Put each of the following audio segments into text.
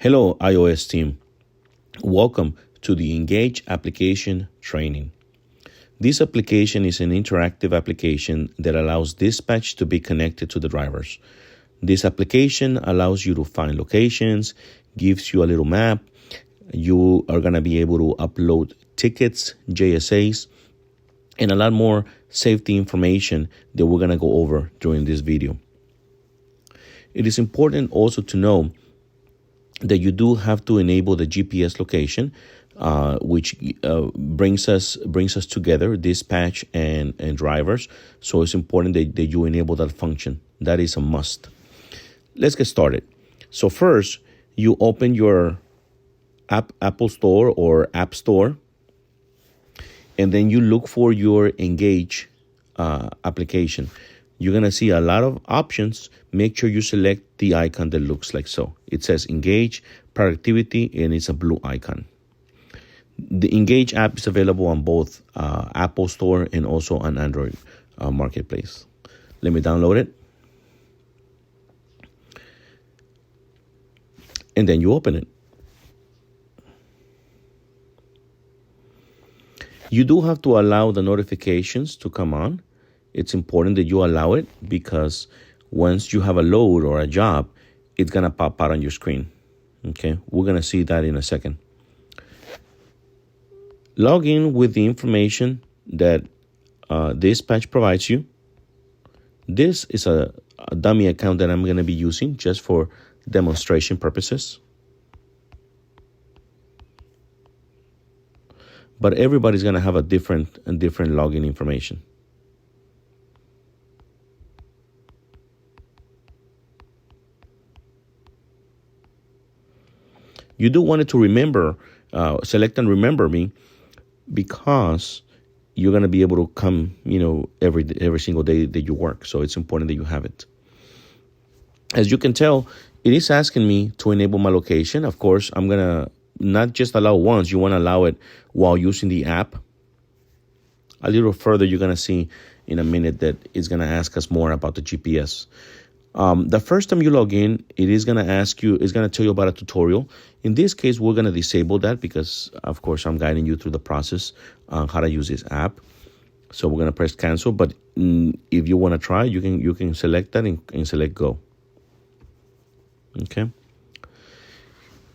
Hello, iOS team. Welcome to the Engage application training. This application is an interactive application that allows dispatch to be connected to the drivers. This application allows you to find locations, gives you a little map. You are going to be able to upload tickets, JSAs, and a lot more safety information that we're going to go over during this video. It is important also to know that you do have to enable the GPS location, which brings us together, dispatch and drivers. So it's important that you enable that function. That is a must. Let's get started. So first, you open your Apple Store or App Store, and then you look for your Engage application. You're going to see a lot of options. Make sure you select the icon that looks like so. It says Engage, Productivity, and it's a blue icon. The Engage app is available on both Apple Store and also on Android Marketplace. Let me download it. And then you open it. You do have to allow the notifications to come on. It's important that you allow it because once you have a load or a job, it's going to pop out on your screen. Okay, we're going to see that in a second. Log in with the information that Dispatch provides you. This is a dummy account that I'm going to be using just for demonstration purposes. But everybody's going to have a different login information. You do want it to remember, select and remember me, because you're going to be able to come, every single day that you work. So it's important that you have it. As you can tell, it is asking me to enable my location. Of course, I'm going to not just allow once. You want to allow it while using the app. A little further, you're going to see in a minute that it's going to ask us more about the GPS. The first time you log in, it is going to ask you, it's going to tell you about a tutorial. In this case, we're going to disable that because, of course, I'm guiding you through the process on how to use this app. So we're going to press cancel. But if you want to try, you can select that and select go. Okay.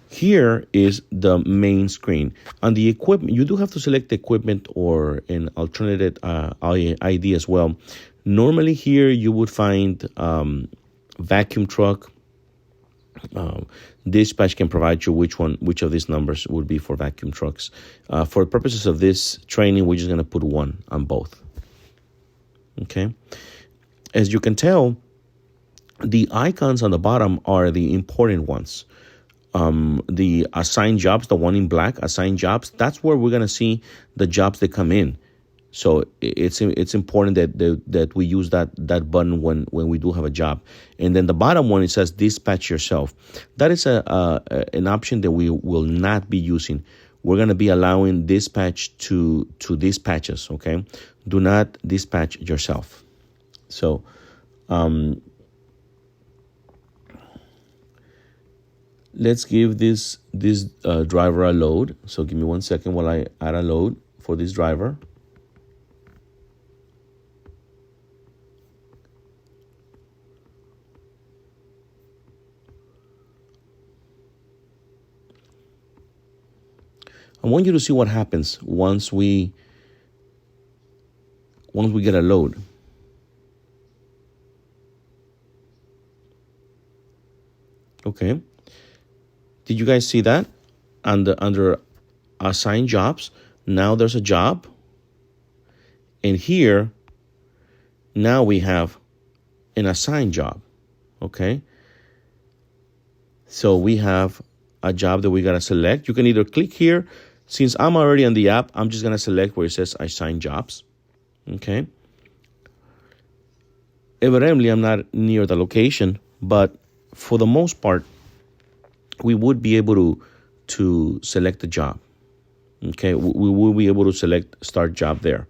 Here is the main screen. On the equipment, you do have to select the equipment or an alternative ID as well. Normally here you would find vacuum truck. Dispatch can provide you which of these numbers would be for vacuum trucks. For purposes of this training, we're just going to put 1 on both. Okay. As you can tell, the icons on the bottom are the important ones. The assigned jobs, the one in black, assigned jobs, that's where we're going to see the jobs that come in. So it's important that we use that button when we do have a job. And then the bottom one, it says dispatch yourself. That is an option that we will not be using. We're going to be allowing dispatch to dispatch us, okay? Do not dispatch yourself. So let's give this driver a load. So give me 1 second while I add a load for this driver. I want you to see what happens once we get a load. Okay. Did you guys see that? Under assigned jobs, now there's a job. And here, now we have an assigned job. Okay. So we have a job that we got to select. You can either click here. Since I'm already on the app, I'm just going to select where it says assign jobs. Okay. Evidently, I'm not near the location, but for the most part, we would be able to select the job. Okay. We will be able to select start job there.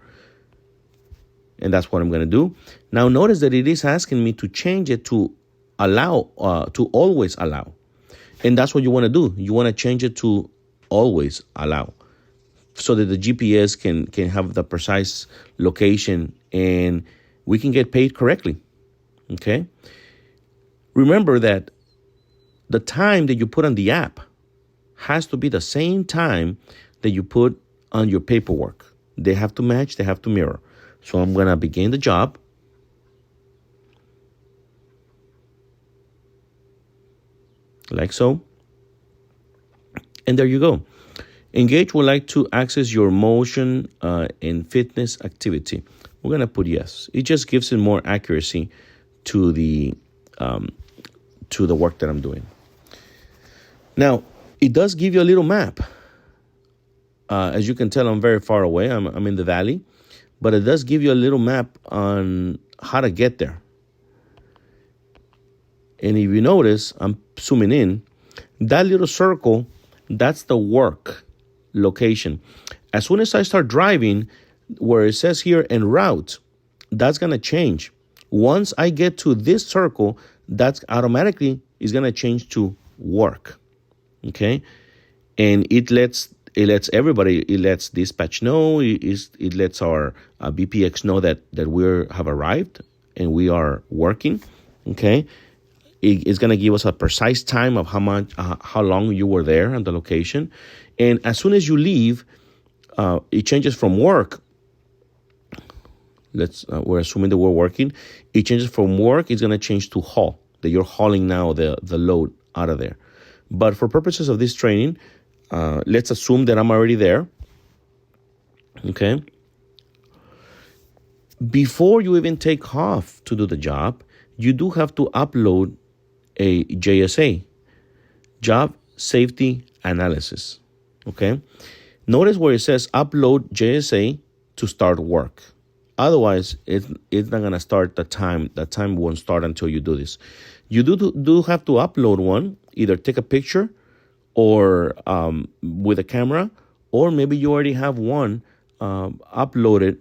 And that's what I'm going to do. Now, notice that it is asking me to change it to allow, to always allow. And that's what you want to do. You want to change it to always allow, so that the GPS can have the precise location and we can get paid correctly. Okay? Remember that the time that you put on the app has to be the same time that you put on your paperwork. They have to match, they have to mirror. So I'm going to begin the job. Like so. And there you go. Engage would like to access your motion and fitness activity. We're going to put yes. It just gives it more accuracy to the work that I'm doing. Now, it does give you a little map. As you can tell, I'm very far away. I'm in the valley. But it does give you a little map on how to get there. And if you notice, I'm zooming in. That little circle, that's the work location. As soon as I start driving, where it says here en route, that's going to change. Once I get to this circle, that's automatically is going to change to work. Okay? And it lets everybody, it lets dispatch know, it lets our BPX know that we have arrived and we are working. Okay? It's going to give us a precise time of how long you were there on the location. And as soon as you leave, it changes from work. We're assuming that we're working. It changes from work. It's going to change to haul, that you're hauling now the load out of there. But for purposes of this training, let's assume that I'm already there. Okay. Before you even take off to do the job, you do have to upload a JSA, Job Safety Analysis. Okay. Notice where it says upload JSA to start work. Otherwise, it's not going to start the time. The time won't start until you do this. You do have to upload one, either take a picture or with a camera, or maybe you already have one uploaded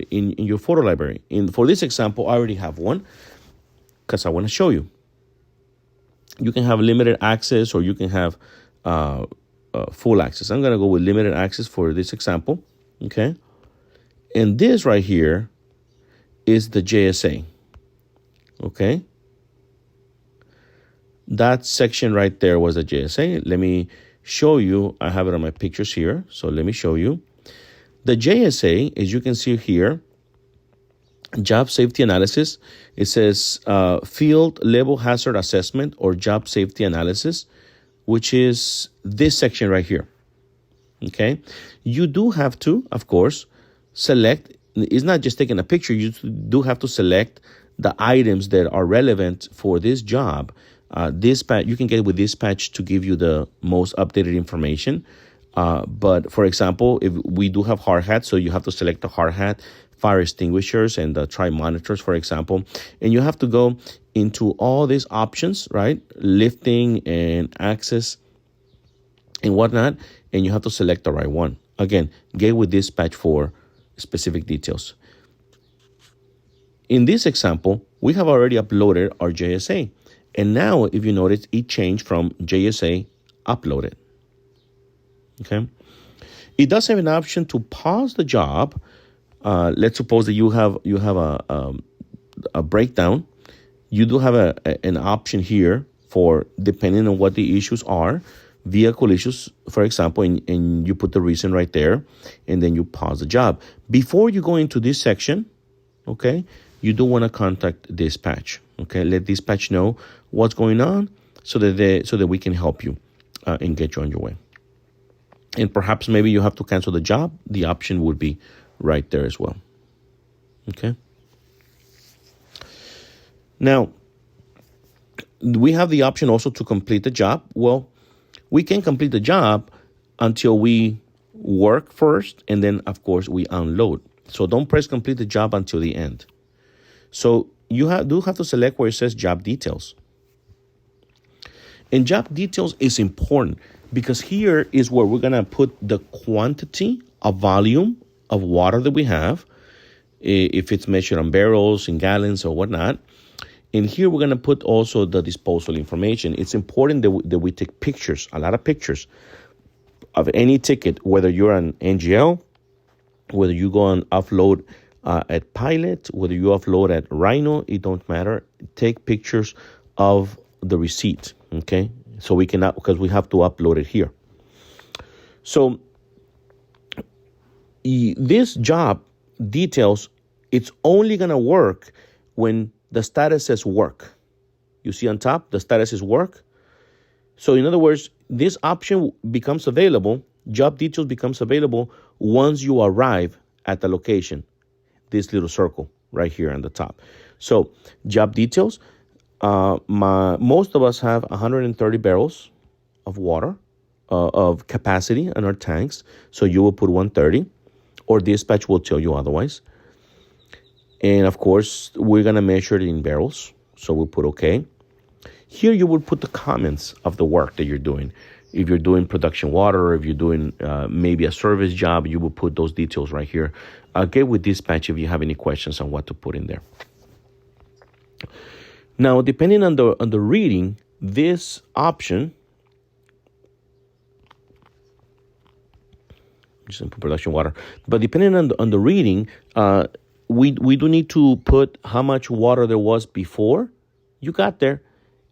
in your photo library. For this example, I already have one because I want to show you. You can have limited access or you can have full access. I'm going to go with limited access for this example. Okay. And this right here is the JSA. Okay. That section right there was the JSA. Let me show you. I have it on my pictures here. So let me show you. The JSA, as you can see here, Job Safety Analysis. It says Field Level Hazard Assessment or Job Safety Analysis, which is this section right here. Okay. You do have to, of course, select. It's not just taking a picture. You do have to select the items that are relevant for this job. Dispatch, you can get with dispatch to give you the most updated information. But for example, if we do have hard hats, so you have to select the hard hat, fire extinguishers, and the tri monitors, for example. And you have to go into all these options, right? Lifting and access and whatnot. And you have to select the right one. Again, get with dispatch for specific details. In this example, we have already uploaded our JSA. And now, if you notice, it changed from JSA uploaded. Okay. It does have an option to pause the job. Let's suppose that you have a breakdown. You do have an option here for, depending on what the issues are, vehicle issues, for example, and you put the reason right there, and then you pause the job. Before you go into this section, okay, you do want to contact dispatch. Okay, let dispatch know what's going on so that we can help you and get you on your way. And perhaps maybe you have to cancel the job. The option would be right there as well. Okay. Now, we have the option also to complete the job. Well, we can complete the job until we work first, and then, of course, we unload. So don't press complete the job until the end. So you do have to select where it says job details. And job details is important because here is where we're going to put the quantity of volume of water that we have, if it's measured on barrels, in gallons, or whatnot. And here we're going to put also the disposal information. It's important that we take pictures, a lot of pictures of any ticket, whether you're an NGL, whether you go and offload at Pilot, whether you offload at Rhino, it don't matter. Take pictures of the receipt, okay? So we cannot, because we have to upload it here. So this job details, it's only going to work when the status says work. You see on top, the status is work. So in other words, this option becomes available, job details becomes available once you arrive at the location, this little circle right here on the top. So job details, most of us have 130 barrels of water, of capacity in our tanks. So you will put 130, or dispatch will tell you otherwise. And of course, we're going to measure it in barrels. So we'll put okay. Here you will put the comments of the work that you're doing. If you're doing production water, or if you're doing maybe a service job, you will put those details right here. Get with dispatch if you have any questions on what to put in there. Now, depending on the reading, this option, just input production water, but depending on the reading, we do need to put how much water there was before you got there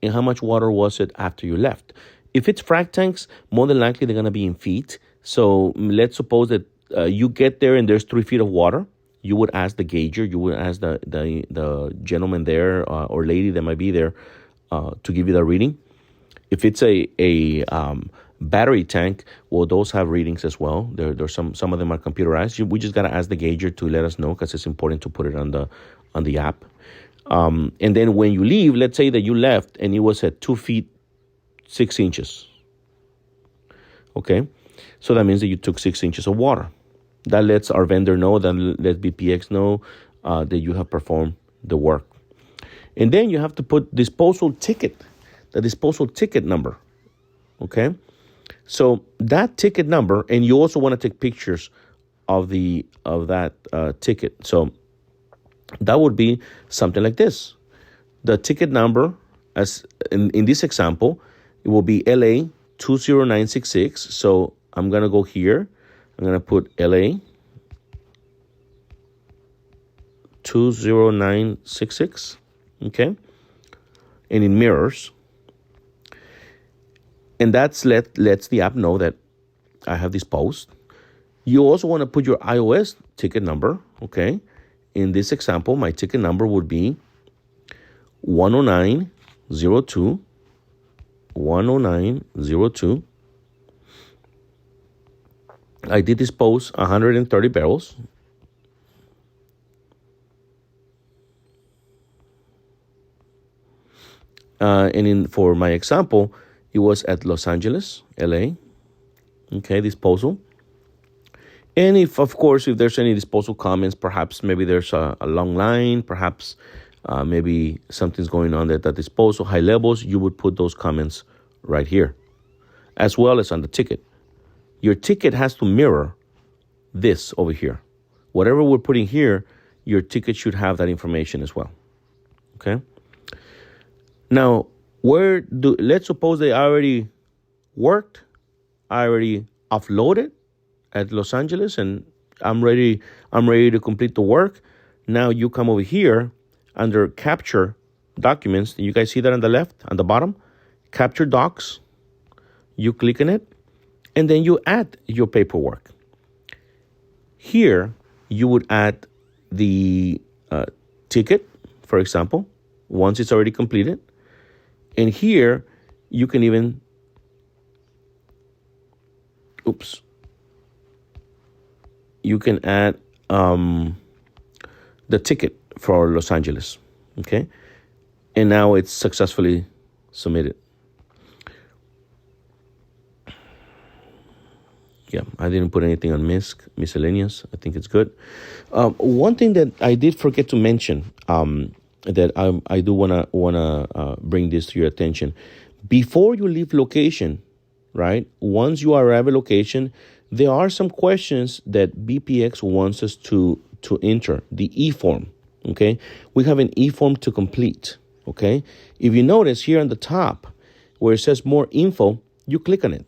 and how much water was it after you left. If it's frac tanks, more than likely they're going to be in feet. So let's suppose that you get there and there's 3 feet of water. You would ask the gauger, you would ask the gentleman there or lady that might be there to give you the reading. If it's a battery tank, well, those have readings as well. There's some of them are computerized. We just got to ask the gauger to let us know, because it's important to put it on the app. And then when you leave, let's say that you left and it was at 2 feet 6 inches. Okay, so that means that you took 6 inches of water. That lets our vendor know, that lets BPX know that you have performed the work. And then you have to put disposal ticket, the disposal ticket number. Okay, so that ticket number, and you also want to take pictures of that ticket. So that would be something like this. The ticket number, as in this example, it will be LA 20966. So I'm going to go here. I'm going to put LA 20966. Okay. And in mirrors. And that's lets the app know that I have this post. You also want to put your iOS ticket number. Okay. In this example, my ticket number would be 10902. 10902. I did dispose 130 barrels. And for my example, it was at Los Angeles, LA. Okay, disposal. And if there's any disposal comments, perhaps maybe there's a long line, perhaps maybe something's going on at the disposal, high levels, you would put those comments right here, as well as on the ticket. Your ticket has to mirror this over here. Whatever we're putting here, your ticket should have that information as well. Okay. Now, let's suppose they already worked, I already offloaded at Los Angeles, and I'm ready to complete the work. Now you come over here under capture documents. You guys see that on the left, on the bottom, capture docs. You click on it, and then you add your paperwork. Here, you would add the ticket, for example, once it's already completed. And here, you can even, you can add the ticket for Los Angeles, okay? And now it's successfully submitted. Yeah, I didn't put anything on miscellaneous. I think it's good. One thing that I did forget to mention, that I do wanna bring this to your attention. Before you leave location, right? Once you arrive at location, there are some questions that BPX wants us to enter, the E-form, okay? We have an E-form to complete, Okay. If you notice here on the top where it says more info, you click on it.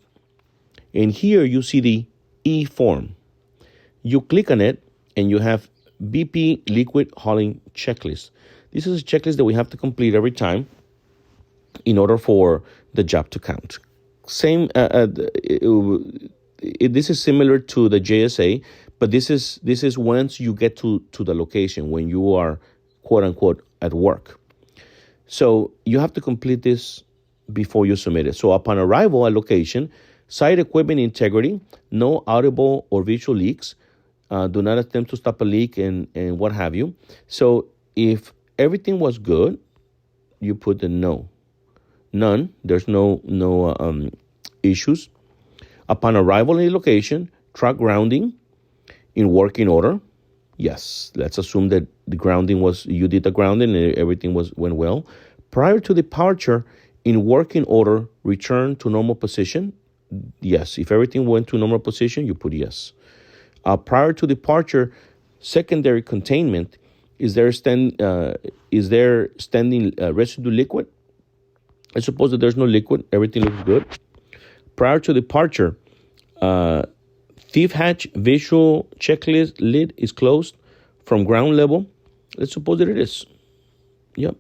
And here you see the E form. You click on it and you have BP liquid hauling checklist. This is a checklist that we have to complete every time in order for the job to count. Same, this is similar to the JSA, but this is once you get to the location, when you are quote unquote at work. So you have to complete this before you submit it. So upon arrival at location, site equipment integrity, no audible or visual leaks. Do not attempt to stop a leak and what have you. So if everything was good, you put the no. None. There's no issues. Upon arrival in the location, truck grounding in working order. Yes, let's assume that the grounding you did the grounding and everything went well. Prior to departure, in working order, return to normal position. Yes, if everything went to normal position, you put yes. Prior to departure, secondary containment. Is there standing residue liquid? I suppose that there's no liquid. Everything looks good. Prior to departure, thief hatch visual checklist lid is closed from ground level. Let's suppose that it is. Yep.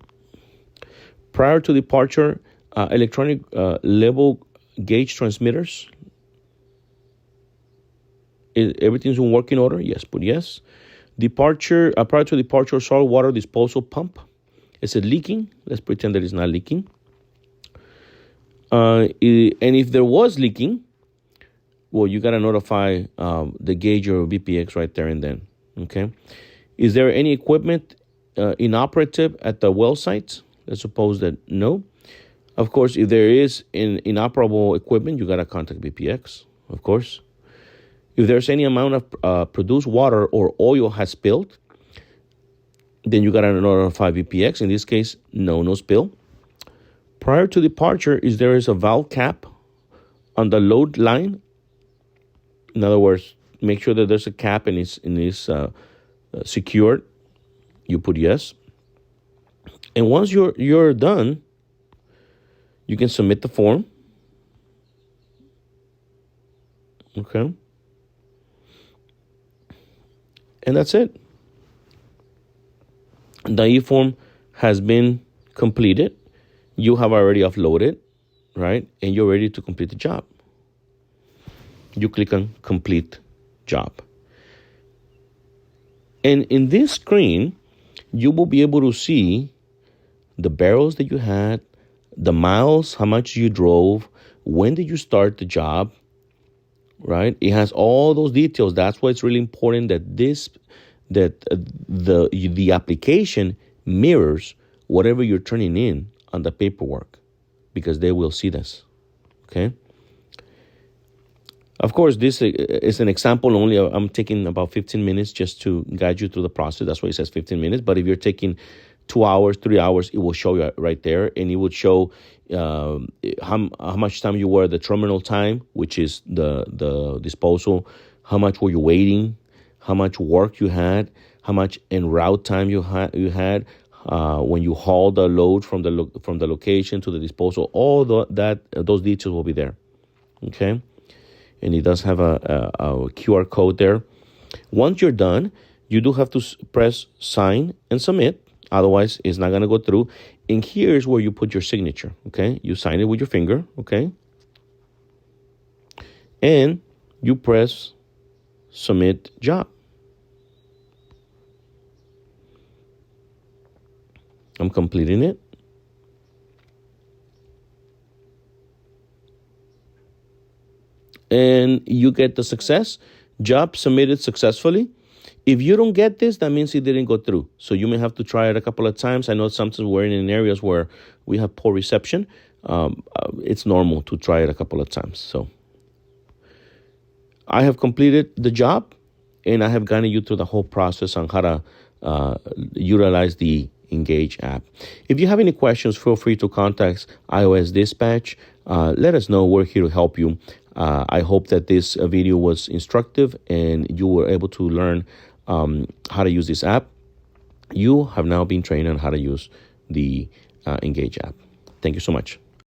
Prior to departure, electronic level gauge transmitters. Everything's in working order. Yes, put yes. Departure. Prior to departure, salt water disposal pump. Is it leaking? Let's pretend that it's not leaking. And if there was leaking, well, you got to notify the gauge or BPX right there and then. Okay. Is there any equipment inoperative at the well site? Let's suppose that no. Of course, if there is inoperable equipment, you got to contact BPX, of course. If there's any amount of produced water or oil has spilled, then you got to notify BPX. In this case, no spill. Prior to departure, there is a valve cap on the load line. In other words, make sure that there's a cap and it's secured. You put yes. And once you're done, you can submit the form. Okay. And that's it. The e-form has been completed. You have already uploaded, right? And you're ready to complete the job. You click on complete job. And in this screen, you will be able to see the barrels that you had, the miles, how much you drove, when did you start the job, right? It has all those details. That's why it's really important that the application mirrors whatever you're turning in on the paperwork, because they will see this. Okay. Of course, this is an example only. I'm taking about 15 minutes just to guide you through the process. That's why it says 15 minutes. But if you're taking 2 hours, 3 hours, it will show you right there. And it would show how much time you were at the terminal time, which is the disposal, how much were you waiting, how much work you had, how much en route time you had when you haul the load from the location to the disposal. All those details will be there. Okay. And it does have a QR code there. Once you're done, you do have to press sign and submit. Otherwise, it's not going to go through. And here's where you put your signature, okay? You sign it with your finger, okay? And you press submit job. I'm completing it. And you get the success. Job submitted successfully. If you don't get this, that means it didn't go through. So you may have to try it a couple of times. I know sometimes we're in areas where we have poor reception. It's normal to try it a couple of times. So I have completed the job, and I have guided you through the whole process on how to utilize the Engage app. If you have any questions, feel free to contact iOS Dispatch. Let us know. We're here to help you. I hope that this video was instructive and you were able to learn how to use this app. You have now been trained on how to use the Engage app. Thank you so much.